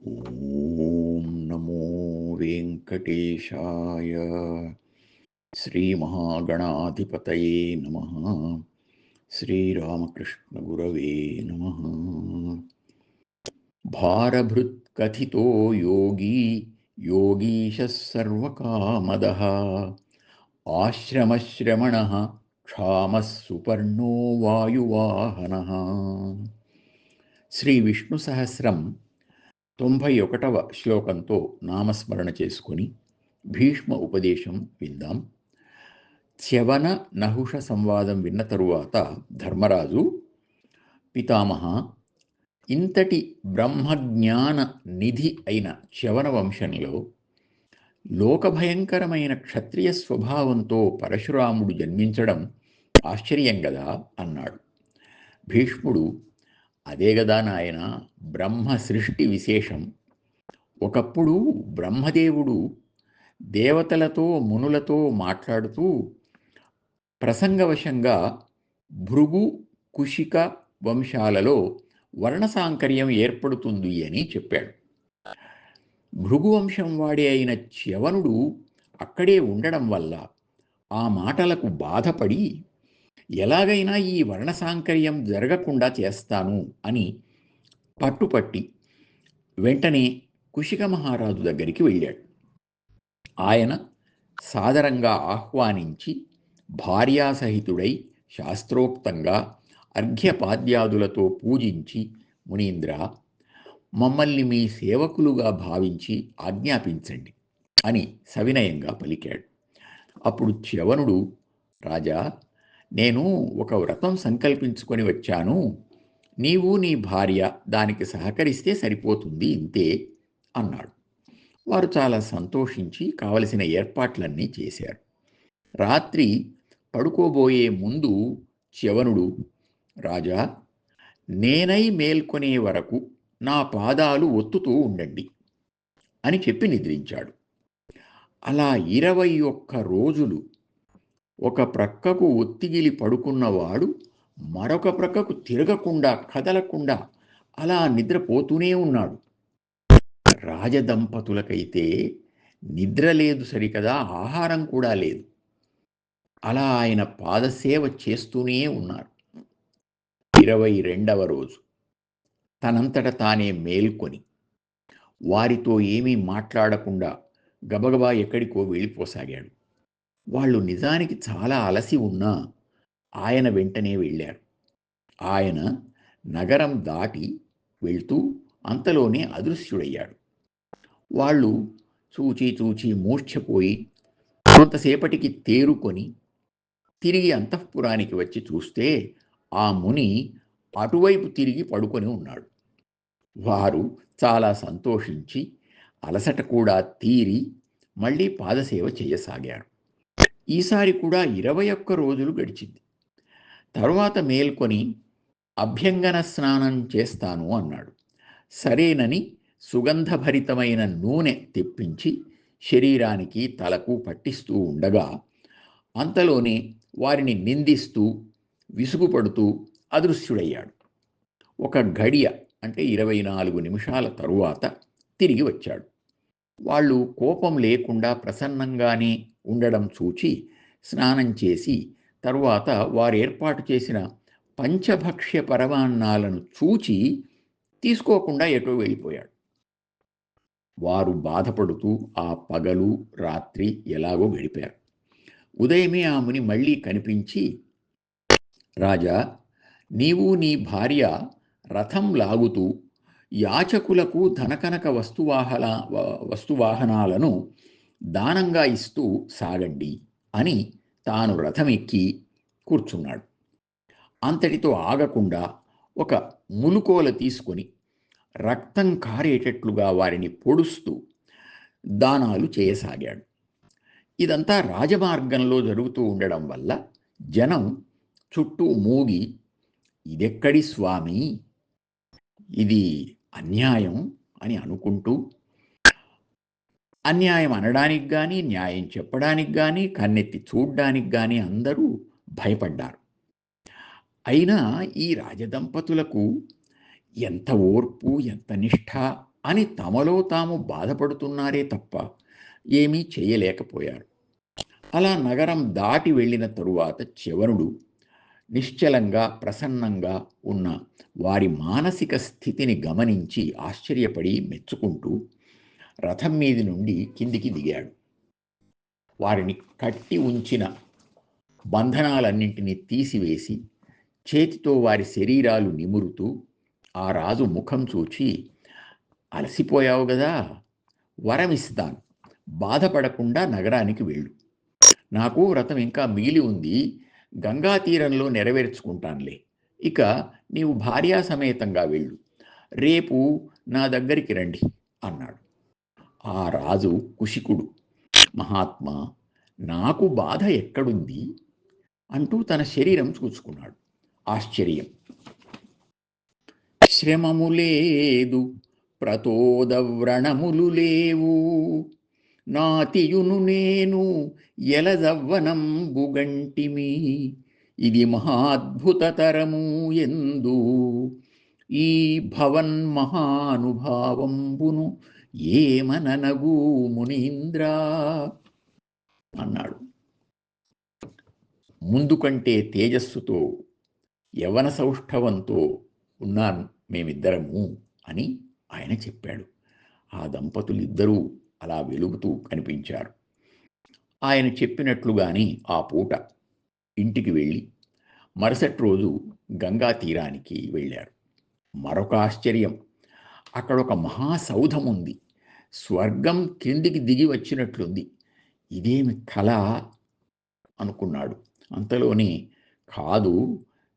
ఓం నమో వెంకటేశాయ. శ్రీమహాగణాధిపతయే నమః. శ్రీరామకృష్ణ గురవే నమః. భారభృత్కథితో యోగీ యోగీశः సర్వకామదః ఆశ్రమశ్రమణః క్షామः సుపర్ణో వాయువాహనః. శ్రీ విష్ణు సహస్రం 91వ శ్లోకంతో నామస్మరణ చేసుకుని భీష్మ ఉపదేశం విందాం. చ్యవన నహుష సంవాదం విన్న తరువాత ధర్మరాజు, పితామహ, ఇంతటి బ్రహ్మజ్ఞాన నిధి అయిన చ్యవన వంశంలో లోకభయంకరమైన క్షత్రియ స్వభావంతో పరశురాముడు జన్మించడం ఆశ్చర్యం గదా అన్నాడు. భీష్ముడు, అదే గదా నాయన బ్రహ్మ సృష్టి విశేషం. ఒకప్పుడు బ్రహ్మదేవుడు దేవతలతో మునులతో మాట్లాడుతూ ప్రసంగవశంగా భృగు కుశిక వంశాలలో వర్ణసాంకర్యం ఏర్పడుతుంది అని చెప్పాడు. భృగువంశం వాడే అయిన చ్యవనుడు అక్కడే ఉండడం వల్ల ఆ మాటలకు బాధపడి ఎలాగైనా ఈ వర్ణసాంకర్యం జరగకుండా చేస్తాను అని పట్టుపట్టి వెంటనే కుశిక మహారాజు దగ్గరికి వెళ్ళాడు. ఆయన సాదరంగా ఆహ్వానించి భార్యాసహితుడై శాస్త్రోక్తంగా అర్ఘ్యపాద్యాదులతో పూజించి, మునీంద్ర, మమ్మల్ని మీ సేవకులుగా భావించి ఆజ్ఞాపించండి అని సవినయంగా పలికాడు. అప్పుడు చ్యవనుడు, రాజా, నేను ఒక వ్రతం సంకల్పించుకొని వచ్చాను. నీవు నీ భార్య దానికి సహకరిస్తే సరిపోతుంది, ఇంతే అన్నాడు. వారు చాలా సంతోషించి కావలసిన ఏర్పాట్లన్నీ చేశారు. రాత్రి పడుకోబోయే ముందు చ్యవనుడు, రాజా, నేనై మేల్కొనే వరకు నా పాదాలు ఒత్తుతూ ఉండండి అని చెప్పి నిద్రించాడు. అలా 21 రోజులు ఒక ప్రక్కకు ఒత్తిగిలి పడుకున్నవాడు మరొక ప్రక్కకు తిరగకుండా, కదలకుండా అలా నిద్రపోతూనే ఉన్నాడు. రాజదంపతులకైతే నిద్ర లేదు సరికదా, ఆహారం కూడా లేదు. అలా ఆయన పాదసేవ చేస్తూనే ఉన్నారు. 22వ రోజు తనంతట తానే మేల్కొని వారితో ఏమీ మాట్లాడకుండా గబగబా ఎక్కడికో వెళ్ళిపోసాగాడు. వాళ్ళు నిజానికి చాలా అలసి ఉన్నా ఆయన వెంటనే వెళ్ళారు. ఆయన నగరం దాటి వెళ్తూ అంతలోనే అదృశ్యుడయ్యాడు. వాళ్ళు చూచి చూచి మూర్ఛపోయి కొంతసేపటికి తేరుకొని తిరిగి అంతఃపురానికి వచ్చి చూస్తే ఆ ముని అటువైపు తిరిగి పడుకొని ఉన్నాడు. వారు చాలా సంతోషించి అలసట కూడా తీరి మళ్ళీ పాదసేవ చేయసాగారు. ఈసారి కూడా 21 రోజులు గడిచింది. తరువాత మేల్కొని అభ్యంగన స్నానం చేస్తాను అన్నాడు. సరేనని సుగంధభరితమైన నూనె తెప్పించి శరీరానికి తలకు పట్టిస్తూ ఉండగా అంతలోనే వారిని నిందిస్తూ విసుగుపడుతూ అదృశ్యుడయ్యాడు. ఒక ఘడియ అంటే 24 నిమిషాల తరువాత తిరిగి వచ్చాడు. వాళ్ళు కోపం లేకుండా ప్రసన్నంగానే ఉండడం చూచి స్నానం చేసి తరువాత వారు ఏర్పాటు చేసిన పంచభక్ష్య పరమాన్నాలను చూచి తీసుకోకుండా ఎటో వెళ్ళిపోయాడు. వారు బాధపడుతూ ఆ పగలు రాత్రి ఎలాగో గడిపారు. ఉదయమే ఆ ముని మళ్ళీ కనిపించి, రాజా, నీవు నీ భార్య రథం లాగుతూ యాచకులకు ధనకనక వస్తువాహనాలను దానంగా ఇస్తూ సాగండి అని తాను రథమెక్కి కూర్చున్నాడు. అంతటితో ఆగకుండా ఒక ములుకోల తీసుకొని రక్తం కారేటట్లుగా వారిని పొడుస్తూ దానాలు చేయసాగాడు. ఇదంతా రాజమార్గంలో జరుగుతూ ఉండడం వల్ల జనం చుట్టూ మూగి, ఇదెక్కడి స్వామి, ఇది అన్యాయం అని అనుకుంటూ, అన్యాయం అనడానికి కానీ న్యాయం చెప్పడానికి కానీ కన్నెత్తి చూడ్డానికి కానీ అందరూ భయపడ్డారు. అయినా ఈ రాజదంపతులకు ఎంత ఓర్పు, ఎంత నిష్ఠ అని తమలో తాము బాధపడుతున్నారే తప్ప ఏమీ చేయలేకపోయారు. అలా నగరం దాటి వెళ్ళిన తరువాత చ్యవనుడు నిశ్చలంగా ప్రసన్నంగా ఉన్న వారి మానసిక స్థితిని గమనించి ఆశ్చర్యపడి మెచ్చుకుంటూ రథం మీది నుండి కిందికి దిగాడు. వారిని కట్టి ఉంచిన బంధనాలన్నింటినీ తీసివేసి చేతితో వారి శరీరాలు నిమురుతూ ఆ రాజు ముఖం చూచి, అలసిపోయావు గదా, వరమిస్తాను, బాధపడకుండా నగరానికి వెళ్ళు. నాకు వ్రతం ఇంకా మిగిలి ఉంది, గంగా తీరంలో నెరవేర్చుకుంటానులే. ఇక నీవు భార్యా సమేతంగా వెళ్ళు, రేపు నా దగ్గరికి రండి అన్నాడు. ఆ రాజు కుశికుడు, మహాత్మా, నాకు బాధ ఎక్కడుంది అంటూ తన శరీరం చూచుకున్నాడు. ఆశ్చర్యం. శ్రమము లేదు, ప్రతోదవ్రణములు లేవు, నాతియును నేను ఎలదవ్వనంబుగంటిమి, ఇది మహాద్భుతతరము ఎందు, ఈ భవన్ మహానుభావంబును ఏమననగు మునీంద్రా అన్నాడు. ముందు కంటే తేజస్సుతో యవన సౌష్ఠవంతో ఉన్నాను మేమిద్దరము అని ఆయన చెప్పాడు. ఆ దంపతులిద్దరూ అలా వెలుగుతూ కనిపించారు. ఆయన చెప్పినట్లుగాని ఆ పూట ఇంటికి వెళ్ళి మరుసటి రోజు గంగా తీరానికి వెళ్ళారు. మరొక ఆశ్చర్యం, అక్కడ ఒక మహాసౌధం ఉంది. స్వర్గం క్రిందికి దిగి వచ్చినట్లుంది. ఇదేమి కళ అనుకున్నాడు. అంతలోనే, కాదు,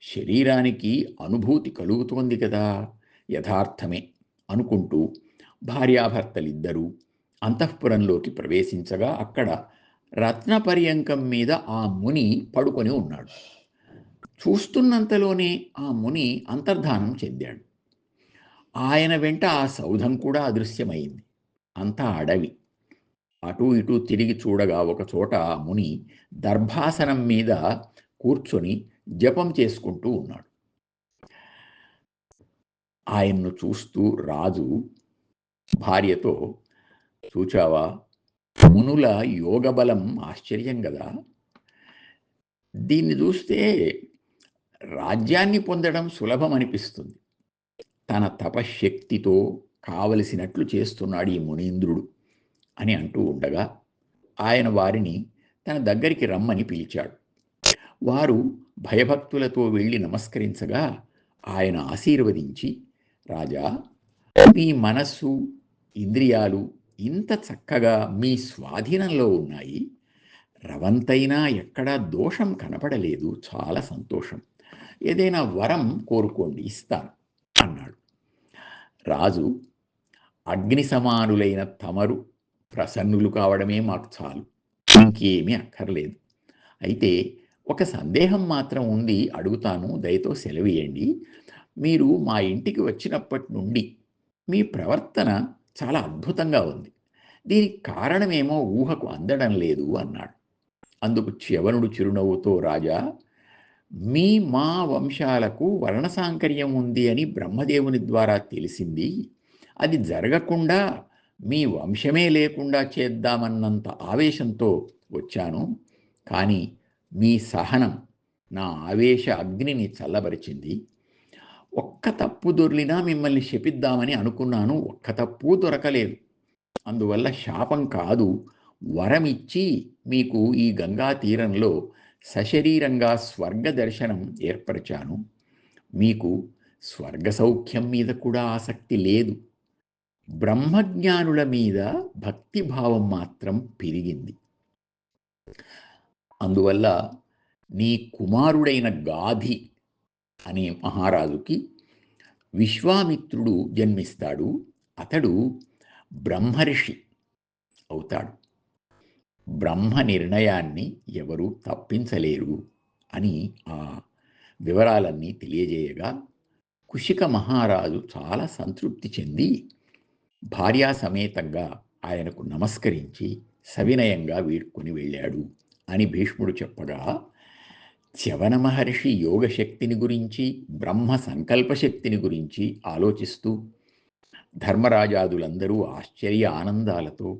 శరీరానికి అనుభూతి కలుగుతోంది కదా, యథార్థమే అనుకుంటూ భార్యాభర్తలిద్దరూ అంతఃపురంలోకి ప్రవేశించగా అక్కడ రత్నపర్యంకం మీద ఆ ముని పడుకొని ఉన్నాడు. చూస్తున్నంతలోనే ఆ ముని అంతర్ధానం చెందాడు. ఆయన వెంట ఆ సౌధం కూడా అదృశ్యమైంది. అంతా అడవి. అటూ ఇటూ తిరిగి చూడగా ఒకచోట ఆ ముని దర్భాసనం మీద కూర్చొని జపం చేసుకుంటూ ఉన్నాడు. ఆయన్ను చూస్తూ రాజు భార్యతో, చూచావా, మునుల యోగబలం ఆశ్చర్యం కదా, దీన్ని చూస్తే రాజ్యాన్ని పొందడం సులభం అనిపిస్తుంది. తన తపశ్శక్తితో కావలసినట్లు చేస్తున్నాడు ఈ మునీంద్రుడు అని అంటూ ఉండగా ఆయన వారిని తన దగ్గరికి రమ్మని పిలిచాడు. వారు భయభక్తులతో వెళ్ళి నమస్కరించగా ఆయన ఆశీర్వదించి, రాజా, మీ మనస్సు ఇంద్రియాలు ఇంత చక్కగా మీ స్వాధీనంలో ఉన్నాయి, రవంతైనా ఎక్కడా దోషం కనపడలేదు, చాలా సంతోషం, ఏదైనా వరం కోరుకోండి, ఇస్తాను అన్నాడు. రాజు, అగ్ని సమానులైన తమరు ప్రసన్నులు కావడమే మాకు చాలు, ఇంకేమీ అక్కర్లేదు. అయితే ఒక సందేహం మాత్రం ఉంది, అడుగుతాను, దయతో సెలవేయండి. మీరు మా ఇంటికి వచ్చినప్పటి నుండి మీ ప్రవర్తన చాలా అద్భుతంగా ఉంది. దీనికి కారణమేమో ఊహకు అందడం లేదు అన్నాడు. అందుకు చ్యవనుడు చిరునవ్వుతో, రాజా, మా వంశాలకు వర్ణసాంకర్యం ఉంది అని బ్రహ్మదేవుని ద్వారా తెలిసింది. అది జరగకుండా మీ వంశమే లేకుండా చేద్దామన్నంత ఆవేశంతో వచ్చాను. కానీ మీ సహనం నా ఆవేశ అగ్నిని చల్లబరిచింది. ఒక్క తప్పు దొర్లినా మిమ్మల్ని శపిద్దామని అనుకున్నాను, ఒక్క తప్పు దొరకలేదు. అందువల్ల శాపం కాదు, వరమిచ్చి మీకు ఈ గంగా తీరంలో సశరీరంగా స్వర్గ దర్శనం ఏర్పరిచాను. మీకు స్వర్గ సౌఖ్యం మీద కూడా ఆసక్తి లేదు, బ్రహ్మజ్ఞానుల మీద భక్తిభావం మాత్రం పెరిగింది. అందువల్ల నీ కుమారుడైన గాధి అనే మహారాజుకి విశ్వామిత్రుడు జన్మిస్తాడు. అతడు బ్రహ్మర్షి అవుతాడు. బ్రహ్మ నిర్ణయాన్ని ఎవరూ తప్పించలేరు అని ఆ వివరాలన్నీ తెలియజేయగా కుశిక మహారాజు చాలా సంతృప్తి చెంది భార్యా సమేతంగా ఆయనకు నమస్కరించి సవినయంగా వీడ్కొని వెళ్ళాడు అని భీష్ముడు చెప్పగా, చ్యవన మహర్షి యోగశక్తిని గురించి, బ్రహ్మ సంకల్పశక్తిని గురించి ఆలోచిస్తూ ధర్మరాజాదులందరూ ఆశ్చర్య ఆనందాలతో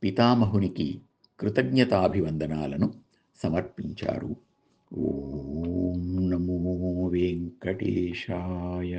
పితామహునికి కృతజ్ఞతాభివందనాలను సమర్పించారు. ఓం నమో వెంకటేశాయ.